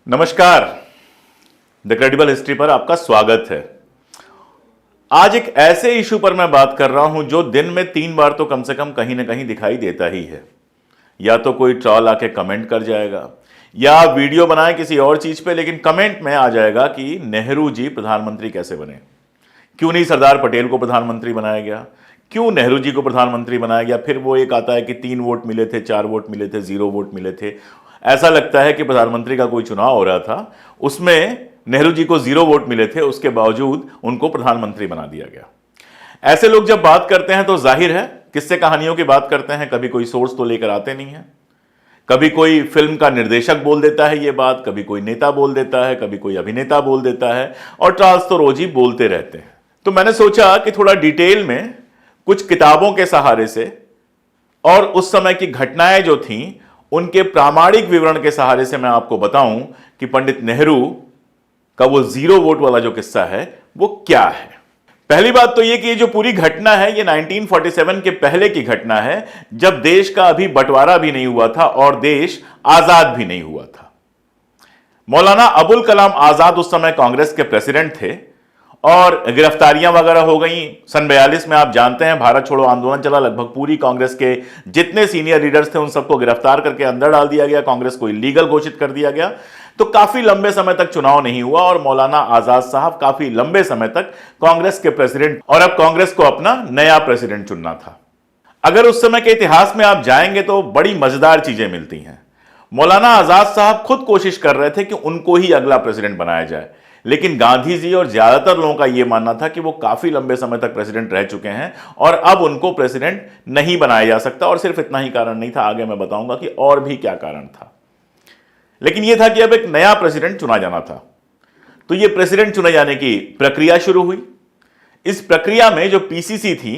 नमस्कार, the credible history पर आपका स्वागत है। आज एक ऐसे इशू पर मैं बात कर रहा हूं जो दिन में 3 बार तो कम से कम कहीं ना कहीं दिखाई देता ही है। या तो कोई ट्रॉल आके कमेंट कर जाएगा या वीडियो बनाए किसी और चीज पे, लेकिन कमेंट में आ जाएगा कि नेहरू जी प्रधानमंत्री कैसे बने, क्यों नहीं सरदार पटेल को प्रधानमंत्री बनाया गया, क्यों नेहरू जी को प्रधानमंत्री बनाया गया। फिर वो एक आता है कि 3 वोट मिले थे, 4 वोट मिले थे, 0 वोट मिले थे। ऐसा लगता है कि प्रधानमंत्री का कोई चुनाव हो रहा था, उसमें नेहरू जी को 0 वोट मिले थे, उसके बावजूद उनको प्रधानमंत्री बना दिया गया। ऐसे लोग जब बात करते हैं तो जाहिर है किस्से कहानियों की बात करते हैं, कभी कोई सोर्स तो लेकर आते नहीं है। कभी कोई फिल्म का निर्देशक बोल देता है ये बात, कभी कोई नेता बोल देता है, कभी कोई अभिनेता बोल देता है, और ट्रॉल्स तो रोज ही बोलते रहते हैं। तो मैंने सोचा कि थोड़ा डिटेल में कुछ किताबों के सहारे से और उस समय की घटनाएं जो थीं उनके प्रामाणिक विवरण के सहारे से मैं आपको बताऊं कि पंडित नेहरू का वो 0 वोट वाला जो किस्सा है वो क्या है। पहली बात तो ये कि ये जो पूरी घटना है ये 1947 के पहले की घटना है, जब देश का अभी बंटवारा भी नहीं हुआ था और देश आजाद भी नहीं हुआ था। मौलाना अबुल कलाम आजाद उस समय कांग्रेस के प्रेसिडेंट थे और गिरफ्तारियां वगैरह हो गई। सन 42 में आप जानते हैं भारत छोड़ो आंदोलन चला, लगभग पूरी कांग्रेस के जितने सीनियर लीडर्स थे उन सबको गिरफ्तार करके अंदर डाल दिया गया, कांग्रेस को इलीगल घोषित कर दिया गया। तो काफी लंबे समय तक चुनाव नहीं हुआ और मौलाना आजाद साहब काफी लंबे समय तक कांग्रेस के प्रेसिडेंट, और अब कांग्रेस को अपना नया प्रेसिडेंट चुनना था। अगर उस समय के इतिहास में आप जाएंगे तो बड़ी मजेदार चीजें मिलती हैं। मौलाना आजाद साहब खुद कोशिश कर रहे थे कि उनको ही अगला प्रेसिडेंट बनाया जाए, लेकिन गांधी जी और ज्यादातर लोगों का यह मानना था कि वो काफी लंबे समय तक प्रेसिडेंट रह चुके हैं और अब उनको प्रेसिडेंट नहीं बनाया जा सकता। और सिर्फ इतना ही कारण नहीं था, आगे मैं बताऊंगा कि और भी क्या कारण था। लेकिन यह था कि अब एक नया प्रेसिडेंट चुना जाना था। तो यह प्रेसिडेंट चुने जाने की प्रक्रिया शुरू हुई। इस प्रक्रिया में जो पीसीसी थी,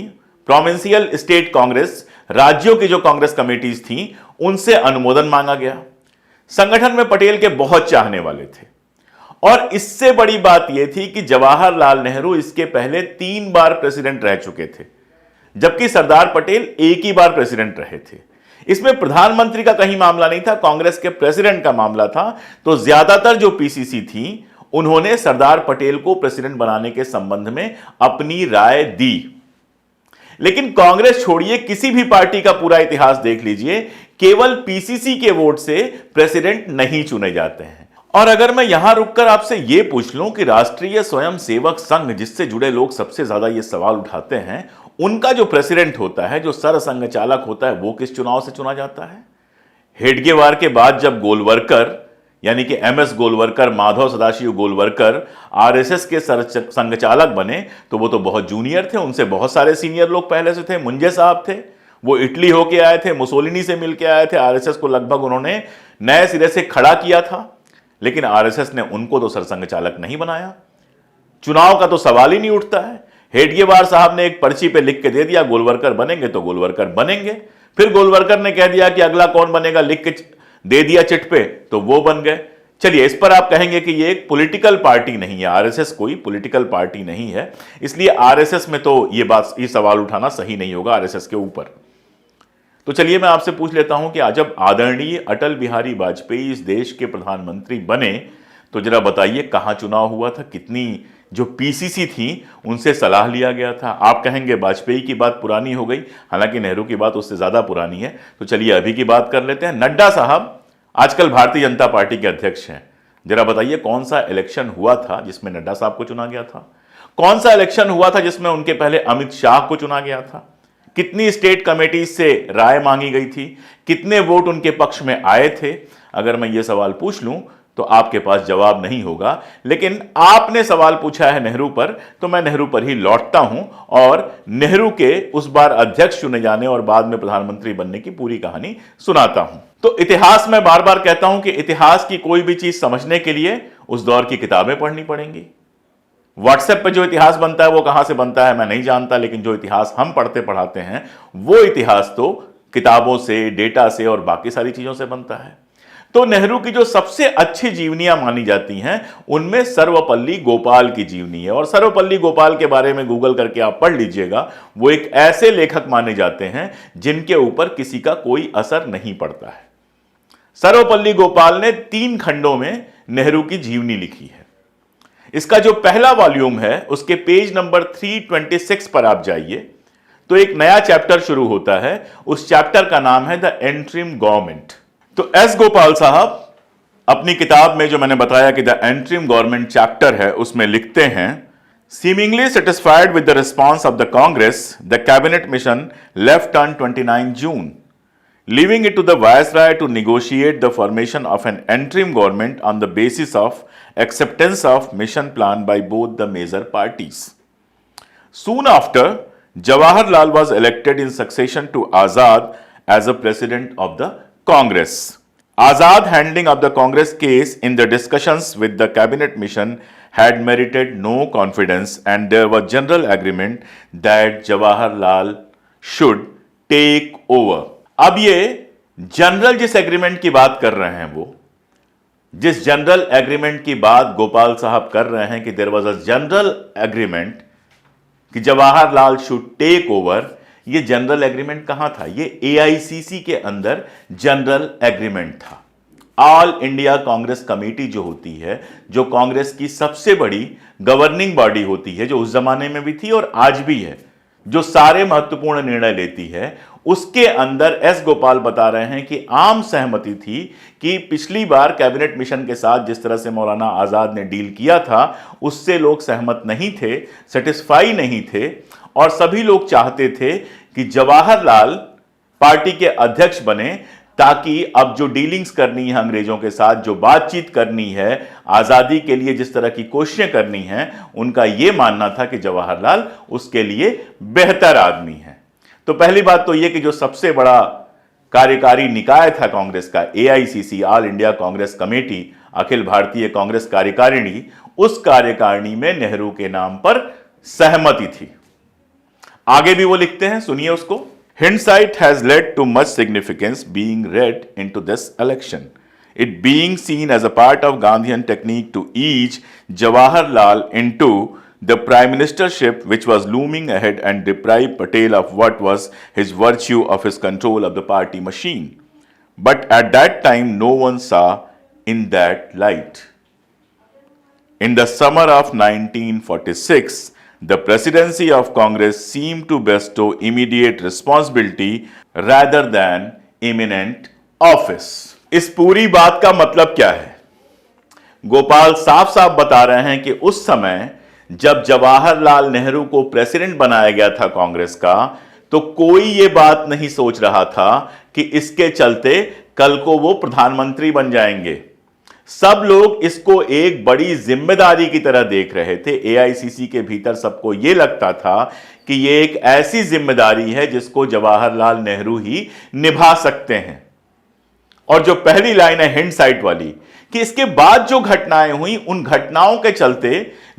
प्रोविंशियल स्टेट कांग्रेस, राज्यों की जो कांग्रेस कमेटीज थी, उनसे अनुमोदन मांगा गया। संगठन में पटेल के बहुत चाहने वाले थे और इससे बड़ी बात यह थी कि जवाहरलाल नेहरू इसके पहले 3 बार प्रेसिडेंट रह चुके थे, जबकि सरदार पटेल एक ही बार प्रेसिडेंट रहे थे। इसमें प्रधानमंत्री का कहीं मामला नहीं था, कांग्रेस के प्रेसिडेंट का मामला था। तो ज्यादातर जो पीसीसी थी उन्होंने सरदार पटेल को प्रेसिडेंट बनाने के संबंध में अपनी राय दी। लेकिन कांग्रेस छोड़िए, किसी भी पार्टी का पूरा इतिहास देख लीजिए, केवल पीसीसी के वोट से प्रेसिडेंट नहीं चुने जाते हैं। और अगर मैं यहां रुककर आपसे यह पूछ लूं कि राष्ट्रीय स्वयंसेवक संघ, जिससे जुड़े लोग सबसे ज्यादा यह सवाल उठाते हैं, उनका जो प्रेसिडेंट होता है, जो सरसंघ चालक होता है, वो किस चुनाव से चुना जाता है? हेडगेवार के बाद जब गोलवरकर यानी कि एमएस गोलवरकर, माधव सदाशिव गोलवरकर आरएसएस के संघ चालक बने, तो वो तो बहुत जूनियर थे, उनसे बहुत सारे सीनियर लोग पहले से थे। मुंजे साहब थे, वो इटली होके आए थे, मुसोलिनी से मिलके आए थे, आरएसएस को लगभग उन्होंने नए सिरे से खड़ा किया था। लेकिन आरएसएस ने उनको तो सरसंघ चालक नहीं बनाया। चुनाव का तो सवाल ही नहीं उठता है। हेडगेवार साहब ने एक पर्ची पे लिख के दे दिया, गोलवरकर बनेंगे तो गोलवरकर बनेंगे। फिर गोलवरकर ने कह दिया कि अगला कौन बनेगा, लिख के दे दिया चिट पे, तो वो बन गए। चलिए, इस पर आप कहेंगे कि ये एक पॉलिटिकल पार्टी नहीं है, आरएसएस कोई पॉलिटिकल पार्टी नहीं है, इसलिए आरएसएस में तो ये सवाल उठाना सही नहीं होगा आरएसएस के ऊपर। तो चलिए मैं आपसे पूछ लेता हूं कि जब आदरणीय अटल बिहारी वाजपेयी इस देश के प्रधानमंत्री बने, तो जरा बताइए कहां चुनाव हुआ था, कितनी जो पीसीसी थी उनसे सलाह लिया गया था। आप कहेंगे वाजपेयी की बात पुरानी हो गई, हालांकि नेहरू की बात उससे ज्यादा पुरानी है। तो चलिए अभी की बात कर लेते हैं। नड्डा साहब आजकल भारतीय जनता पार्टी के अध्यक्ष हैं। जरा बताइए कौन सा इलेक्शन हुआ था जिसमें नड्डा साहब को चुना गया था? कौन सा इलेक्शन हुआ था जिसमें उनके पहले अमित शाह को चुना गया था? कितनी स्टेट कमेटी से राय मांगी गई थी? कितने वोट उनके पक्ष में आए थे? अगर मैं ये सवाल पूछ लूं तो आपके पास जवाब नहीं होगा, लेकिन आपने सवाल पूछा है नेहरू पर, तो मैं नेहरू पर ही लौटता हूं और नेहरू के उस बार अध्यक्ष चुने जाने और बाद में प्रधानमंत्री बनने की पूरी कहानी सुनाता हूं। तो इतिहास, मैं बार बार कहता हूं कि इतिहास की कोई भी चीज समझने के लिए उस दौर की किताबें पढ़नी पड़ेंगी। व्हाट्सएप पे जो इतिहास बनता है वो कहां से बनता है मैं नहीं जानता, लेकिन जो इतिहास हम पढ़ते पढ़ाते हैं वो इतिहास तो किताबों से, डेटा से और बाकी सारी चीजों से बनता है। तो नेहरू की जो सबसे अच्छी जीवनियां मानी जाती हैं उनमें सर्वपल्ली गोपाल की जीवनी है। और सर्वपल्ली गोपाल के बारे में गूगल करके आप पढ़ लीजिएगा। वो एक ऐसे लेखक माने जाते हैं जिनके ऊपर किसी का कोई असर नहीं पड़ता है। सर्वपल्ली गोपाल ने 3 खंडों में नेहरू की जीवनी लिखी है। इसका जो पहला वॉल्यूम है उसके पेज नंबर 326 पर आप जाइए तो एक नया चैप्टर शुरू होता है। उस चैप्टर का नाम है द एंट्रिम गवर्नमेंट। तो एस गोपाल साहब अपनी किताब में जो मैंने बताया कि द एंट्रिम गवर्नमेंट चैप्टर है उसमें लिखते हैं, seemingly satisfied with the response of the Congress, the cabinet mission left on 29 June, leaving it to the Viceroy to negotiate the formation of an interim government on the basis of acceptance of mission plan by both the major parties. Soon after, Jawaharlal was elected in succession to Azad as a president of the Congress. Azad handling of the Congress case in the discussions with the cabinet mission had merited no confidence and there was general agreement that Jawaharlal should take over. अब ये general जिस agreement की बात कर रहे हैं, वो जिस जनरल एग्रीमेंट की बात गोपाल साहब कर रहे हैं कि there was a general agreement कि जवाहरलाल शुड टेक ओवर, ये जनरल एग्रीमेंट कहां था? ये एआईसीसी के अंदर जनरल एग्रीमेंट था। ऑल इंडिया कांग्रेस कमेटी जो होती है, जो कांग्रेस की सबसे बड़ी गवर्निंग बॉडी होती है, जो उस जमाने में भी थी और आज भी है, जो सारे महत्वपूर्ण निर्णय लेती है, उसके अंदर एस गोपाल बता रहे हैं कि आम सहमति थी कि पिछली बार कैबिनेट मिशन के साथ जिस तरह से मौलाना आजाद ने डील किया था उससे लोग सहमत नहीं थे, सेटिस्फाई नहीं थे और सभी लोग चाहते थे कि जवाहरलाल पार्टी के अध्यक्ष बने ताकि अब जो डीलिंग्स करनी है अंग्रेजों के साथ, जो बातचीत करनी है, आजादी के लिए जिस तरह की कोशिशें करनी हैं, उनका यह मानना था कि जवाहरलाल उसके लिए बेहतर आदमी है। तो पहली बात तो यह कि जो सबसे बड़ा कार्यकारी निकाय था कांग्रेस का, AICC, all India Congress committee, अखिल भारतीय कांग्रेस कार्यकारिणी, उस कार्यकारिणी में नेहरू के नाम पर सहमति थी। आगे भी वो लिखते हैं, सुनिए उसको। Hindsight has led to much significance being read into this election, it being seen as a part of Gandhian technique to ease Jawaharlal into the prime ministership which was looming ahead and deprive Patel of what was his virtue of his control of the party machine. But at that time no one saw in that light. In the summer of 1946, the presidency of Congress seemed to bestow immediate responsibility rather than imminent office. इस पूरी बात का मतलब क्या है? गोपाल साफ साफ बता रहे हैं कि उस समय जब जवाहरलाल नेहरू को प्रेसिडेंट बनाया गया था कांग्रेस का, तो कोई यह बात नहीं सोच रहा था कि इसके चलते कल को वो प्रधानमंत्री बन जाएंगे। सब लोग इसको एक बड़ी जिम्मेदारी की तरह देख रहे थे। एआईसीसी के भीतर सबको यह लगता था कि यह एक ऐसी जिम्मेदारी है जिसको जवाहरलाल नेहरू ही निभा सकते हैं। और जो पहली लाइन है हिंडसाइट वाली, कि इसके बाद जो घटनाएं हुई उन घटनाओं के चलते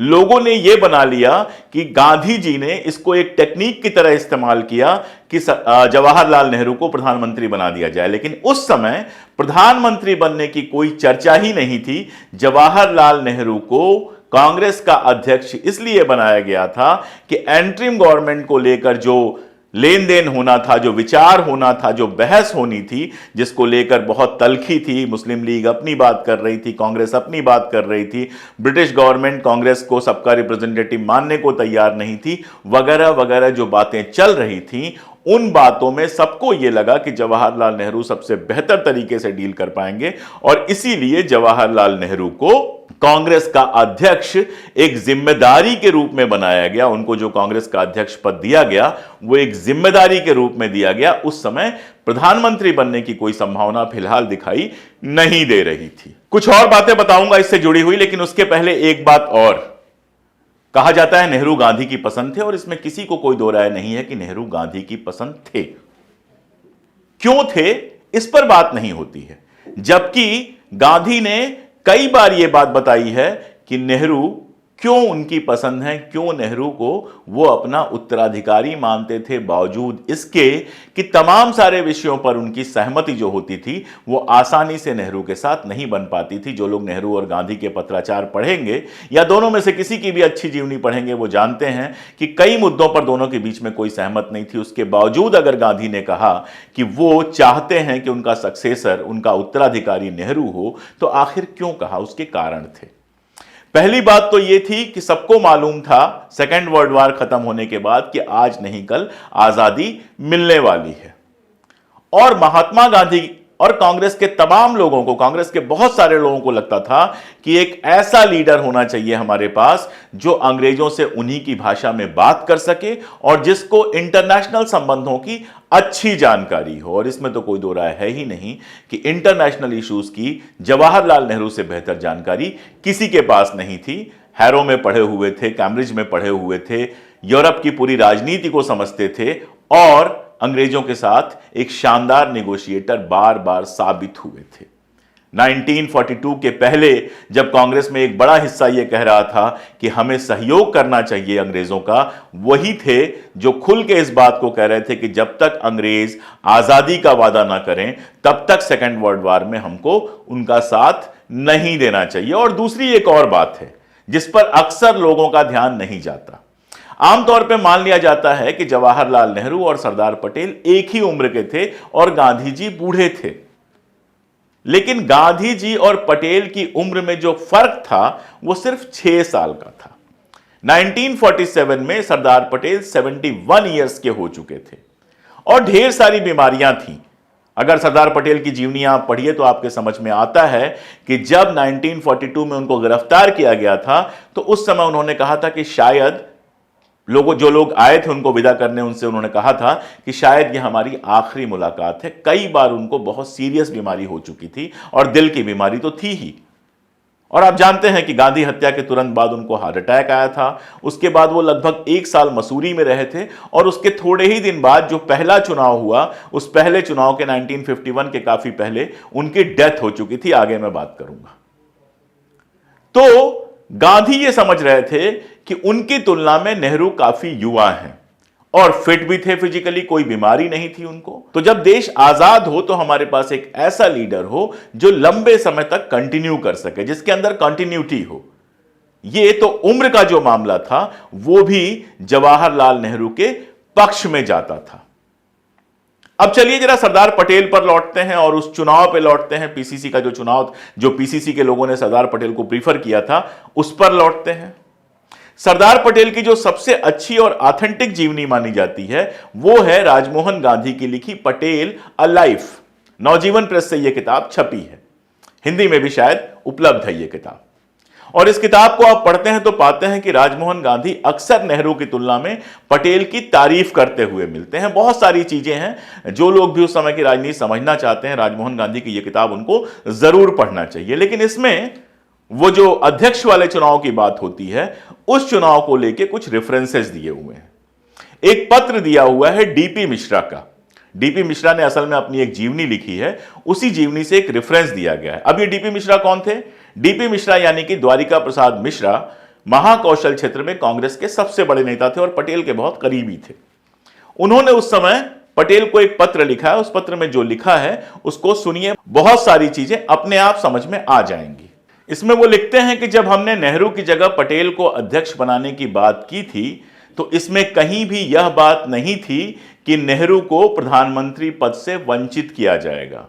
लोगों ने यह बना लिया कि गांधी जी ने इसको एक टेक्निक की तरह इस्तेमाल किया कि जवाहरलाल नेहरू को प्रधानमंत्री बना दिया जाए। लेकिन उस समय प्रधानमंत्री बनने की कोई चर्चा ही नहीं थी। जवाहरलाल नेहरू को कांग्रेस का अध्यक्ष इसलिए बनाया गया था कि एंट्रिम गवर्नमेंट को लेकर जो लेन देन होना था, जो विचार होना था, जो बहस होनी थी, जिसको लेकर बहुत तल्खी थी, मुस्लिम लीग अपनी बात कर रही थी, कांग्रेस अपनी बात कर रही थी, ब्रिटिश गवर्नमेंट कांग्रेस को सबका रिप्रेजेंटेटिव मानने को तैयार नहीं थी, वगैरह वगैरह जो बातें चल रही थी, उन बातों में सबको यह लगा कि जवाहरलाल नेहरू सबसे बेहतर तरीके से डील कर पाएंगे और इसीलिए जवाहरलाल नेहरू को कांग्रेस का अध्यक्ष एक जिम्मेदारी के रूप में बनाया गया। उनको जो कांग्रेस का अध्यक्ष पद दिया गया वो एक जिम्मेदारी के रूप में दिया गया। उस समय प्रधानमंत्री बनने की कोई संभावना फिलहाल दिखाई नहीं दे रही थी। कुछ और बातें बताऊंगा इससे जुड़ी हुई, लेकिन उसके पहले एक बात और। कहा जाता है नेहरू गांधी की पसंद थे और इसमें किसी को कोई दो राय नहीं है कि नेहरू गांधी की पसंद थे। क्यों थे इस पर बात नहीं होती है, जबकि गांधी ने कई बार यह बात बताई है कि नेहरू क्यों उनकी पसंद है, क्यों नेहरू को वो अपना उत्तराधिकारी मानते थे, बावजूद इसके कि तमाम सारे विषयों पर उनकी सहमति जो होती थी वो आसानी से नेहरू के साथ नहीं बन पाती थी। जो लोग नेहरू और गांधी के पत्राचार पढ़ेंगे या दोनों में से किसी की भी अच्छी जीवनी पढ़ेंगे वो जानते हैं कि कई मुद्दों पर दोनों के बीच में कोई सहमत नहीं थी। उसके बावजूद अगर गांधी ने कहा कि वो चाहते हैं कि उनका सक्सेसर, उनका उत्तराधिकारी नेहरू हो, तो आखिर क्यों कहा, उसके कारण थे। पहली बात तो यह थी कि सबको मालूम था सेकेंड वर्ल्ड वॉर खत्म होने के बाद कि आज नहीं कल आजादी मिलने वाली है, और महात्मा गांधी और कांग्रेस के तमाम लोगों को, कांग्रेस के बहुत सारे लोगों को लगता था कि एक ऐसा लीडर होना चाहिए हमारे पास जो अंग्रेजों से उन्हीं की भाषा में बात कर सके और जिसको इंटरनेशनल संबंधों की अच्छी जानकारी हो। और इसमें तो कोई दो राय है ही नहीं कि इंटरनेशनल इश्यूज की जवाहरलाल नेहरू से बेहतर जानकारी किसी के पास नहीं थी। हैरो में पढ़े हुए थे, कैम्ब्रिज में पढ़े हुए थे, यूरोप की पूरी राजनीति को समझते थे और अंग्रेजों के साथ एक शानदार नेगोशिएटर बार बार साबित हुए थे। 1942 के पहले जब कांग्रेस में एक बड़ा हिस्सा यह कह रहा था कि हमें सहयोग करना चाहिए अंग्रेजों का, वही थे जो खुल के इस बात को कह रहे थे कि जब तक अंग्रेज आजादी का वादा ना करें तब तक सेकेंड वर्ल्ड वॉर में हमको उनका साथ नहीं देना चाहिए। और दूसरी एक और बात है जिस पर अक्सर लोगों का ध्यान नहीं जाता। आमतौर पर मान लिया जाता है कि जवाहरलाल नेहरू और सरदार पटेल एक ही उम्र के थे और गांधी जी बूढ़े थे, लेकिन गांधी जी और पटेल की उम्र में जो फर्क था वो सिर्फ 6 साल का था। 1947 में सरदार पटेल 71 ईयर्स के हो चुके थे और ढेर सारी बीमारियां थीं। अगर सरदार पटेल की जीवनी आप पढ़िए तो आपके समझ में आता है कि जब 1942 में उनको गिरफ्तार किया गया था तो उस समय उन्होंने कहा था कि शायद जो लोग आए थे उनको विदा करने, उनसे उन्होंने कहा था कि शायद यह हमारी आखिरी मुलाकात है। कई बार उनको बहुत सीरियस बीमारी हो चुकी थी और दिल की बीमारी तो थी ही। और आप जानते हैं कि गांधी हत्या के तुरंत बाद उनको हार्ट अटैक आया था। उसके बाद वो लगभग 1 साल मसूरी में रहे थे और उसके थोड़े ही दिन बाद जो पहला चुनाव हुआ, उस पहले चुनाव के 1951 के काफी पहले उनकी डेथ हो चुकी थी। आगे मैं बात करूंगा। तो गांधी ये समझ रहे थे कि उनकी तुलना में नेहरू काफी युवा हैं और फिट भी थे फिजिकली, कोई बीमारी नहीं थी उनको। तो जब देश आजाद हो तो हमारे पास एक ऐसा लीडर हो जो लंबे समय तक कंटिन्यू कर सके, जिसके अंदर कंटिन्यूटी हो। ये तो उम्र का जो मामला था वो भी जवाहरलाल नेहरू के पक्ष में जाता था। अब चलिए जरा सरदार पटेल पर लौटते हैं और उस चुनाव पे लौटते हैं। पीसीसी का जो चुनाव, जो पीसीसी के लोगों ने सरदार पटेल को प्रीफर किया था, उस पर लौटते हैं। सरदार पटेल की जो सबसे अच्छी और ऑथेंटिक जीवनी मानी जाती है वो है राजमोहन गांधी की लिखी Patel a life. Navjivan press से यह किताब छपी है, हिंदी में भी शायद उपलब्ध है यह किताब। और इस किताब को आप पढ़ते हैं तो पाते हैं कि राजमोहन गांधी अक्सर नेहरू की तुलना में पटेल की तारीफ करते हुए मिलते हैं। बहुत सारी चीजें हैं, जो लोग भी उस समय की राजनीति समझना चाहते हैं राजमोहन गांधी की यह किताब उनको जरूर पढ़ना चाहिए। लेकिन इसमें वो जो अध्यक्ष वाले चुनाव की बात होती है, उस चुनाव को लेकर कुछ रेफरेंसेस दिए हुए हैं। एक पत्र दिया हुआ है डीपी मिश्रा का। डीपी मिश्रा ने असल में अपनी एक जीवनी लिखी है, उसी जीवनी से एक रेफरेंस दिया गया है। अब ये डीपी मिश्रा कौन थे? डीपी मिश्रा यानी कि द्वारिका प्रसाद मिश्रा महाकौशल क्षेत्र में कांग्रेस के सबसे बड़े नेता थे और पटेल के बहुत करीबी थे। उन्होंने उस समय पटेल को एक पत्र लिखा है। उस पत्र में जो लिखा है उसको सुनिए, बहुत सारी चीजें अपने आप समझ में आ जाएंगी। इसमें वो लिखते हैं कि जब हमने नेहरू की जगह पटेल को अध्यक्ष बनाने की बात की थी तो इसमें कहीं भी यह बात नहीं थी कि नेहरू को प्रधानमंत्री पद से वंचित किया जाएगा।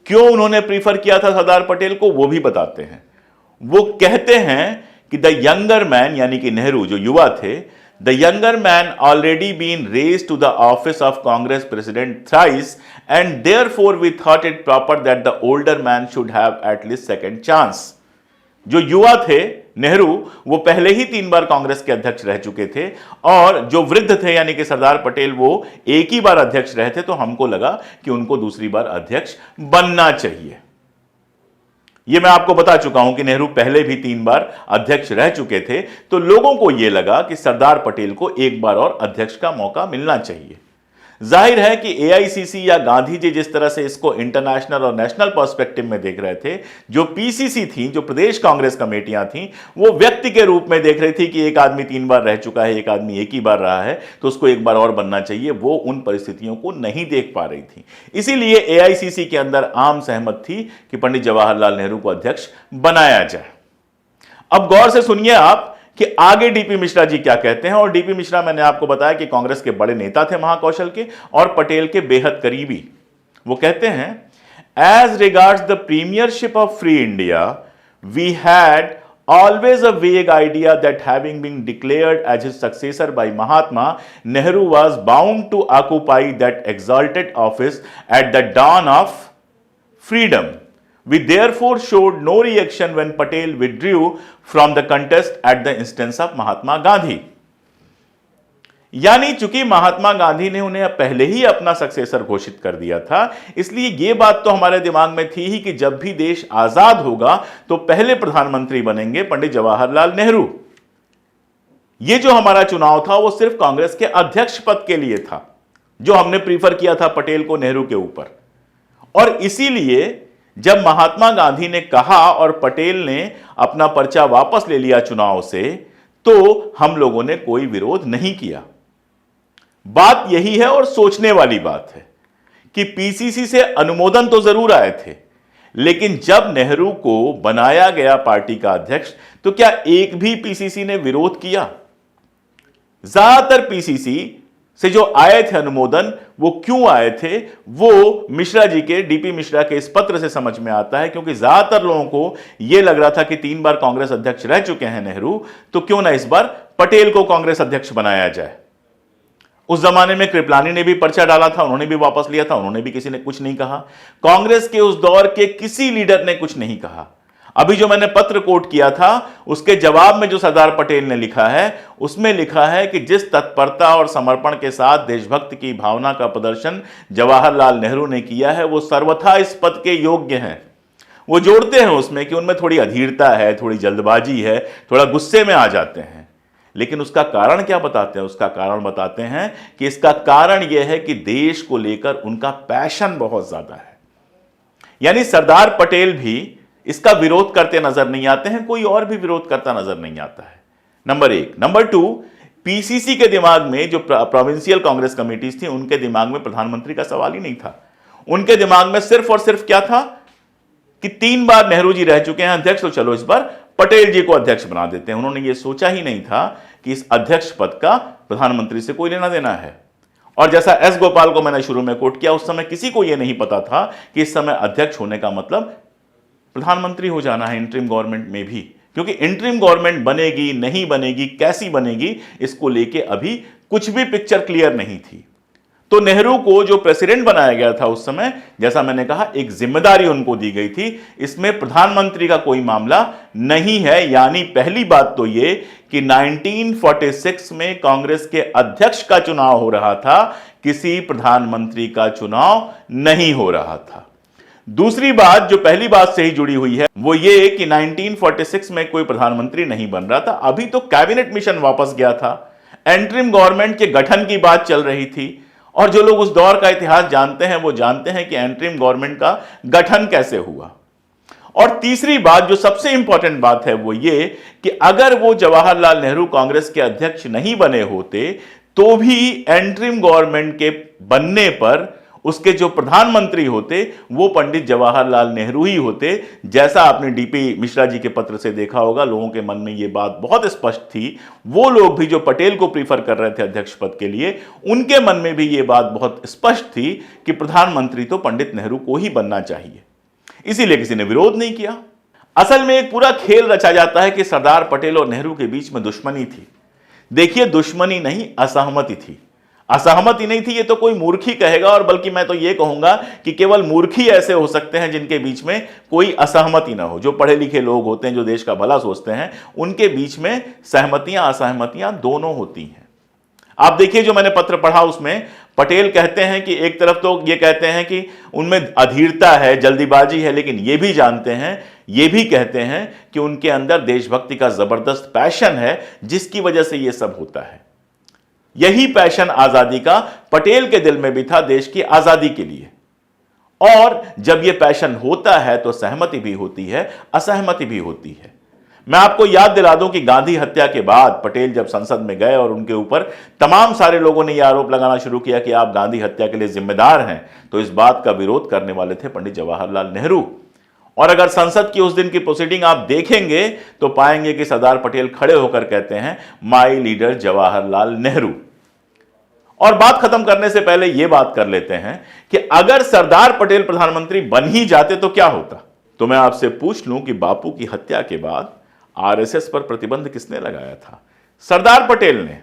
क्यों उन्होंने प्रीफर किया था सरदार पटेल को, वो भी बताते हैं। वो कहते हैं कि द यंगर मैन, यानी कि नेहरू जो युवा थे, the younger man already been raised to the office of Congress president thrice and therefore we thought it proper that the older man should have at least second chance. जो युवा थे नेहरू, वो पहले ही 3 बार कांग्रेस के अध्यक्ष रह चुके थे और जो वृद्ध थे यानी कि सरदार पटेल, वो एक ही बार अध्यक्ष रहे थे, तो हमको लगा कि उनको दूसरी बार अध्यक्ष बनना चाहिए। यह मैं आपको बता चुका हूं कि नेहरू पहले भी 3 बार अध्यक्ष रह चुके थे, तो लोगों को यह लगा कि सरदार पटेल को एक बार और अध्यक्ष का मौका मिलना चाहिए। जाहिर है कि एआईसीसी या गांधी जी जिस तरह से इसको इंटरनेशनल और नेशनल पर्सपेक्टिव में देख रहे थे, जो पीसीसी थी, जो प्रदेश कांग्रेस कमेटियां थी, वो व्यक्ति के रूप में देख रही थी कि एक आदमी 3 बार रह चुका है, एक आदमी एक ही बार रहा है, तो उसको एक बार और बनना चाहिए। वो उन परिस्थितियों को नहीं देख पा रही थी। इसीलिए एआईसीसी के अंदर आम सहमत थी कि पंडित जवाहरलाल नेहरू को अध्यक्ष बनाया जाए। अब गौर से सुनिए आप कि आगे डीपी मिश्रा जी क्या कहते हैं। और डीपी मिश्रा, मैंने आपको बताया कि कांग्रेस के बड़े नेता थे महाकौशल के और पटेल के बेहद करीबी। वो कहते हैं, as regards the premiership of free India we had always a vague idea that having been declared as his successor by Mahatma, Nehru was bound to occupy that exalted office at the dawn of freedom. We therefore showed no reaction when Patel withdrew from the contest at the instance of Mahatma Gandhi. यानी चूंकि महात्मा गांधी ने उन्हें पहले ही अपना successor घोषित कर दिया था, इसलिए यह बात तो हमारे दिमाग में थी ही कि जब भी देश आजाद होगा तो पहले प्रधानमंत्री बनेंगे पंडित जवाहरलाल नेहरू। यह जो हमारा चुनाव था वो सिर्फ कांग्रेस के अध्यक्ष पद के लिए था, जो हमने प्रीफर किया था पटेल को नेहरू के ऊपर। और इसीलिए जब महात्मा गांधी ने कहा और पटेल ने अपना पर्चा वापस ले लिया चुनाव से, तो हम लोगों ने कोई विरोध नहीं किया। बात यही है और सोचने वाली बात है कि पीसीसी से अनुमोदन तो जरूर आए थे, लेकिन जब नेहरू को बनाया गया पार्टी का अध्यक्ष, तो क्या एक भी पीसीसी ने विरोध किया? ज्यादातर पीसीसी से जो आए थे अनुमोदन, वो क्यों आए थे, वो मिश्रा जी के, डीपी मिश्रा के इस पत्र से समझ में आता है। क्योंकि ज्यादातर लोगों को यह लग रहा था कि 3 बार कांग्रेस अध्यक्ष रह चुके हैं नेहरू, तो क्यों ना इस बार पटेल को कांग्रेस अध्यक्ष बनाया जाए। उस जमाने में कृपलानी ने भी पर्चा डाला था, उन्होंने भी वापस लिया था, उन्होंने भी किसी ने कुछ नहीं कहा। कांग्रेस के उस दौर के किसी लीडर ने कुछ नहीं कहा। अभी जो मैंने पत्र कोट किया था, उसके जवाब में जो सरदार पटेल ने लिखा है, उसमें लिखा है कि जिस तत्परता और समर्पण के साथ देशभक्ति की भावना का प्रदर्शन जवाहरलाल नेहरू ने किया है, वो सर्वथा इस पद के योग्य हैं। वो जोड़ते हैं उसमें कि उनमें थोड़ी अधीरता है, थोड़ी जल्दबाजी है, थोड़ा गुस्से में आ जाते हैं। लेकिन उसका कारण क्या बताते हैं? उसका कारण बताते हैं कि इसका कारण यह है कि देश को लेकर उनका पैशन बहुत ज्यादा है। यानी सरदार पटेल भी इसका विरोध करते नजर नहीं आते हैं, कोई और भी विरोध करता नजर नहीं आता है। नंबर 1। नंबर 2, पीसीसी के दिमाग में, जो प्रोविंशियल कांग्रेस कमेटीज थी, उनके दिमाग में प्रधानमंत्री का सवाल ही नहीं था। उनके दिमाग में सिर्फ और सिर्फ क्या था कि 3 बार नेहरू जी रह चुके हैं अध्यक्ष, तो चलो इस बार पटेल जी को अध्यक्ष बना देते हैं। उन्होंने यह सोचा ही नहीं था कि इस अध्यक्ष पद का प्रधानमंत्री से कोई लेना देना है। और जैसा एस गोपाल को मैंने शुरू में कोट किया, उस समय किसी को यह नहीं पता था कि इस समय अध्यक्ष होने का मतलब प्रधानमंत्री हो जाना है इंटरिम गवर्नमेंट में भी। क्योंकि इंटरिम गवर्नमेंट बनेगी नहीं बनेगी, कैसी बनेगी, इसको लेके अभी कुछ भी पिक्चर क्लियर नहीं थी। तो नेहरू को जो प्रेसिडेंट बनाया गया था उस समय, जैसा मैंने कहा, एक जिम्मेदारी उनको दी गई थी। इसमें प्रधानमंत्री का कोई मामला नहीं है। यानी पहली बात तो ये कि 1946 में कांग्रेस के अध्यक्ष का चुनाव हो रहा था, किसी प्रधानमंत्री का चुनाव नहीं हो रहा था। दूसरी बात जो पहली बात से ही जुड़ी हुई है, वो ये कि 1946 में कोई प्रधानमंत्री नहीं बन रहा था। अभी तो कैबिनेट मिशन वापस गया था, इंटरिम गवर्नमेंट के गठन की बात चल रही थी। और जो लोग उस दौर का इतिहास जानते हैं, वो जानते हैं कि इंटरिम गवर्नमेंट का गठन कैसे हुआ। और तीसरी बात, जो सबसे इंपॉर्टेंट बात है, वो ये कि अगर वो जवाहरलाल नेहरू कांग्रेस के अध्यक्ष नहीं बने होते, तो भी इंटरिम गवर्नमेंट के बनने पर उसके जो प्रधानमंत्री होते वो पंडित जवाहरलाल नेहरू ही होते। जैसा आपने डीपी मिश्रा जी के पत्र से देखा होगा, लोगों के मन में यह बात बहुत स्पष्ट थी। वो लोग भी जो पटेल को प्रीफर कर रहे थे अध्यक्ष पद के लिए, उनके मन में भी यह बात बहुत स्पष्ट थी कि प्रधानमंत्री तो पंडित नेहरू को ही बनना चाहिए। इसीलिए किसी ने विरोध नहीं किया। असल में एक पूरा खेल रचा जाता है कि सरदार पटेल और नेहरू के बीच में दुश्मनी थी। देखिए, दुश्मनी नहीं, असहमति थी। असहमति नहीं थी, ये तो कोई मूर्ख ही कहेगा। और बल्कि मैं तो ये कहूंगा कि केवल मूर्ख ही ऐसे हो सकते हैं जिनके बीच में कोई असहमति ना हो। जो पढ़े लिखे लोग होते हैं, जो देश का भला सोचते हैं, उनके बीच में सहमतियां असहमतियां दोनों होती हैं। आप देखिए, जो मैंने पत्र पढ़ा उसमें पटेल कहते हैं कि एक तरफ तो ये कहते हैं कि उनमें अधीरता है, जल्दीबाजी है, लेकिन ये भी जानते हैं, ये भी कहते हैं कि उनके अंदर देशभक्ति का जबरदस्त पैशन है, जिसकी वजह से ये सब होता है। यही पैशन आजादी का पटेल के दिल में भी था, देश की आजादी के लिए। और जब यह पैशन होता है तो सहमति भी होती है, असहमति भी होती है। मैं आपको याद दिला दूं कि गांधी हत्या के बाद पटेल जब संसद में गए और उनके ऊपर तमाम सारे लोगों ने यह आरोप लगाना शुरू किया कि आप गांधी हत्या के लिए जिम्मेदार हैं, तो इस बात का विरोध करने वाले थे पंडित जवाहरलाल नेहरू। और अगर संसद की उस दिन की प्रोसीडिंग आप देखेंगे तो पाएंगे कि सरदार पटेल खड़े होकर कहते हैं, माई लीडर जवाहरलाल नेहरू। और बात खत्म करने से पहले यह बात कर लेते हैं कि अगर सरदार पटेल प्रधानमंत्री बन ही जाते तो क्या होता। तो मैं आपसे पूछ लूं कि बापू की हत्या के बाद आरएसएस पर प्रतिबंध किसने लगाया था? सरदार पटेल ने।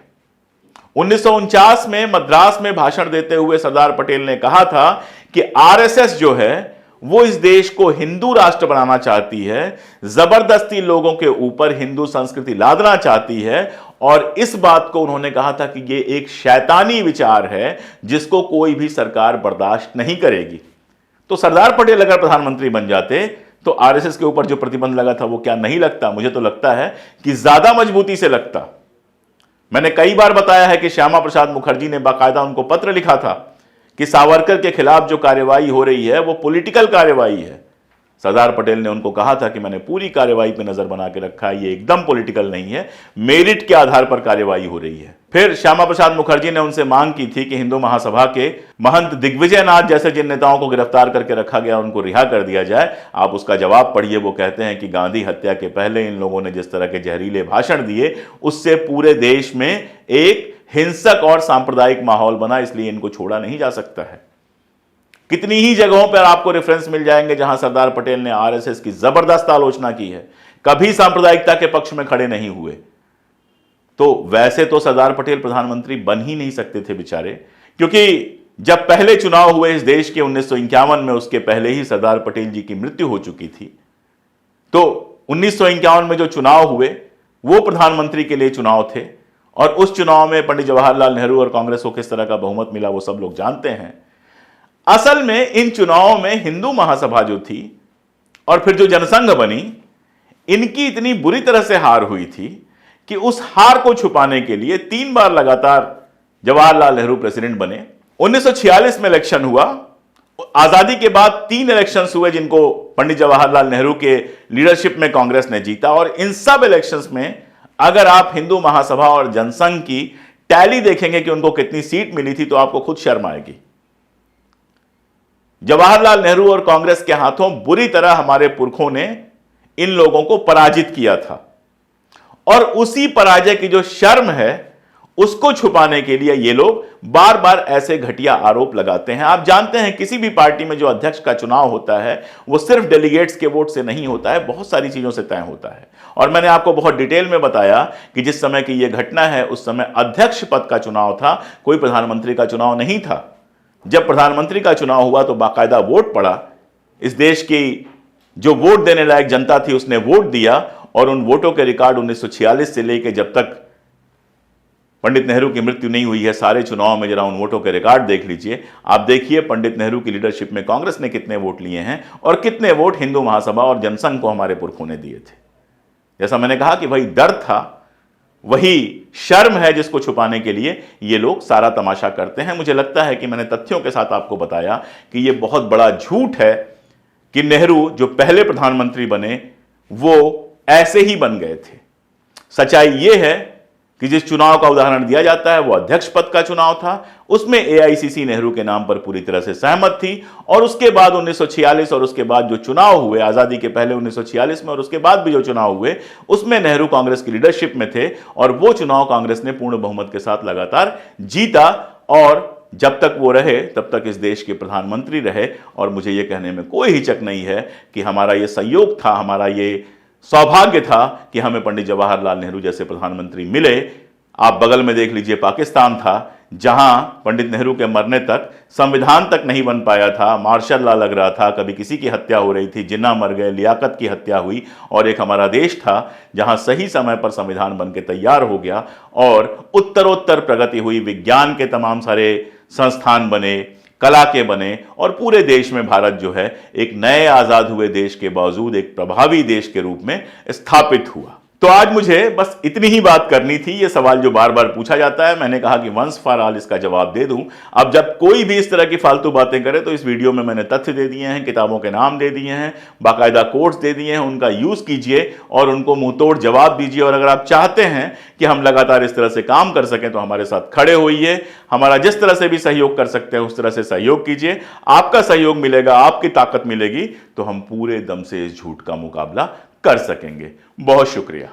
1949 में मद्रास में भाषण देते हुए सरदार पटेल ने कहा था कि आरएसएस जो है वो इस देश को हिंदू राष्ट्र बनाना चाहती है, जबरदस्ती लोगों के ऊपर हिंदू संस्कृति लादना चाहती है, और इस बात को उन्होंने कहा था कि ये एक शैतानी विचार है जिसको कोई भी सरकार बर्दाश्त नहीं करेगी। तो सरदार पटेल अगर प्रधानमंत्री बन जाते तो आरएसएस के ऊपर जो प्रतिबंध लगा था वो क्या नहीं लगता? मुझे तो लगता है कि ज्यादा मजबूती से लगता। मैंने कई बार बताया है कि श्यामा प्रसाद मुखर्जी ने बाकायदा उनको पत्र लिखा था कि सावरकर के खिलाफ जो कार्यवाही हो रही है वो पॉलिटिकल कार्यवाही है। सरदार पटेल ने उनको कहा था कि मैंने पूरी कार्यवाही पे नजर बना के रखा है, ये एकदम पॉलिटिकल नहीं है, मेरिट के आधार पर कार्यवाही हो रही है। फिर श्यामा प्रसाद मुखर्जी ने उनसे मांग की थी कि हिंदू महासभा के महंत दिग्विजय नाथ जैसे जिन नेताओं को गिरफ्तार करके रखा गया उनको रिहा कर दिया जाए। आप उसका जवाब पढ़िए। वो कहते हैं कि गांधी हत्या के पहले इन लोगों ने जिस तरह के जहरीले भाषण दिए उससे पूरे देश में एक हिंसक और सांप्रदायिक माहौल बना, इसलिए इनको छोड़ा नहीं जा सकता है। कितनी ही जगहों पर आपको रेफरेंस मिल जाएंगे जहां सरदार पटेल ने आरएसएस की जबरदस्त आलोचना की है, कभी सांप्रदायिकता के पक्ष में खड़े नहीं हुए। तो वैसे तो सरदार पटेल प्रधानमंत्री बन ही नहीं सकते थे बेचारे, क्योंकि जब पहले चुनाव हुए इस देश के 1951 में, उसके पहले ही सरदार पटेल जी की मृत्यु हो चुकी थी। तो 1951 में जो चुनाव हुए वो प्रधानमंत्री के लिए चुनाव थे, और उस चुनाव में पंडित जवाहरलाल नेहरू और कांग्रेस को किस तरह का बहुमत मिला वो सब लोग जानते हैं। असल में इन चुनावों में हिंदू महासभा जो थी और फिर जो जनसंघ बनी, इनकी इतनी बुरी तरह से हार हुई थी कि उस हार को छुपाने के लिए 3 बार लगातार जवाहरलाल नेहरू प्रेसिडेंट बने। 1946 में इलेक्शन हुआ। आजादी के बाद 3 इलेक्शंस हुए जिनको पंडित जवाहरलाल नेहरू के लीडरशिप में कांग्रेस ने जीता, और इन सब इलेक्शंस में अगर आप हिंदू महासभा और जनसंघ की टैली देखेंगे कि उनको कितनी सीट मिली थी तो आपको खुद शर्म आएगी। जवाहरलाल नेहरू और कांग्रेस के हाथों बुरी तरह हमारे पुरखों ने इन लोगों को पराजित किया था, और उसी पराजय की जो शर्म है उसको छुपाने के लिए ये लोग बार बार ऐसे घटिया आरोप लगाते हैं। आप जानते हैं किसी भी पार्टी में जो अध्यक्ष का चुनाव होता है वो सिर्फ डेलीगेट्स के वोट से नहीं होता है, बहुत सारी चीजों से तय होता है। और मैंने आपको बहुत डिटेल में बताया कि जिस समय की यह घटना है उस समय अध्यक्ष पद का चुनाव था, कोई प्रधानमंत्री का चुनाव नहीं था। जब प्रधानमंत्री का चुनाव हुआ तो बाकायदा वोट पड़ा। इस देश की जो वोट देने लायक जनता थी उसने वोट दिया, और उन वोटों के रिकॉर्ड 1946 से लेकर जब तक पंडित नेहरू की मृत्यु नहीं हुई है सारे चुनाव में, जरा उन वोटों के रिकॉर्ड देख लीजिए। आप देखिए पंडित नेहरू की लीडरशिप में कांग्रेस ने कितने वोट लिए हैं और कितने वोट हिंदू महासभा और जनसंघ को हमारे पुरखों ने दिए थे। जैसा मैंने कहा कि वही डर था, वही शर्म है जिसको छुपाने के लिए ये लोग सारा तमाशा करते हैं। मुझे लगता है कि मैंने तथ्यों के साथ आपको बताया कि यह बहुत बड़ा झूठ है कि नेहरू जो पहले प्रधानमंत्री बने वो ऐसे ही बन गए थे। सच्चाई यह है कि जिस चुनाव का उदाहरण दिया जाता है वो अध्यक्ष पद का चुनाव था, उसमें एआईसीसी नेहरू के नाम पर पूरी तरह से सहमत थी, और उसके बाद 1946 और उसके बाद जो चुनाव हुए आजादी के पहले 1946 में और उसके बाद भी जो चुनाव हुए उसमें नेहरू कांग्रेस की लीडरशिप में थे, और वो चुनाव कांग्रेस ने पूर्ण बहुमत के साथ लगातार जीता, और जब तक वो रहे तब तक इस देश के प्रधानमंत्री रहे। और मुझे ये कहने में कोई हिचक नहीं है कि हमारा ये संयोग था, हमारा ये सौभाग्य था कि हमें पंडित जवाहरलाल नेहरू जैसे प्रधानमंत्री मिले। आप बगल में देख लीजिए पाकिस्तान था, जहां पंडित नेहरू के मरने तक संविधान तक नहीं बन पाया था, मार्शल लॉ लग रहा था, कभी किसी की हत्या हो रही थी, जिन्ना मर गए, लियाकत की हत्या हुई, और एक हमारा देश था जहां सही समय पर संविधान बन के तैयार हो गया और उत्तरोत्तर प्रगति हुई, विज्ञान के तमाम सारे संस्थान बने, कला के बने, और पूरे देश में भारत जो है एक नए आजाद हुए देश के बावजूद एक प्रभावी देश के रूप में स्थापित हुआ। तो आज मुझे बस इतनी ही बात करनी थी। ये सवाल जो बार बार पूछा जाता है, मैंने कहा कि वंस फॉर ऑल इसका जवाब दे दूं। अब जब कोई भी इस तरह की फालतू बातें करे तो इस वीडियो में मैंने तथ्य दे दिए हैं, किताबों के नाम दे दिए हैं, बाकायदा कोट्स दे दिए हैं, उनका यूज कीजिए और उनको मुंह तोड़ जवाब दीजिए। और अगर आप चाहते हैं कि हम लगातार इस तरह से काम कर सकें तो हमारे साथ खड़े होइए। हमारा जिस तरह से भी सहयोग कर सकते हैं उस तरह से सहयोग कीजिए। आपका सहयोग मिलेगा, आपकी ताकत मिलेगी तो हम पूरे दम से इस झूठ का मुकाबला कर सकेंगे। बहुत शुक्रिया।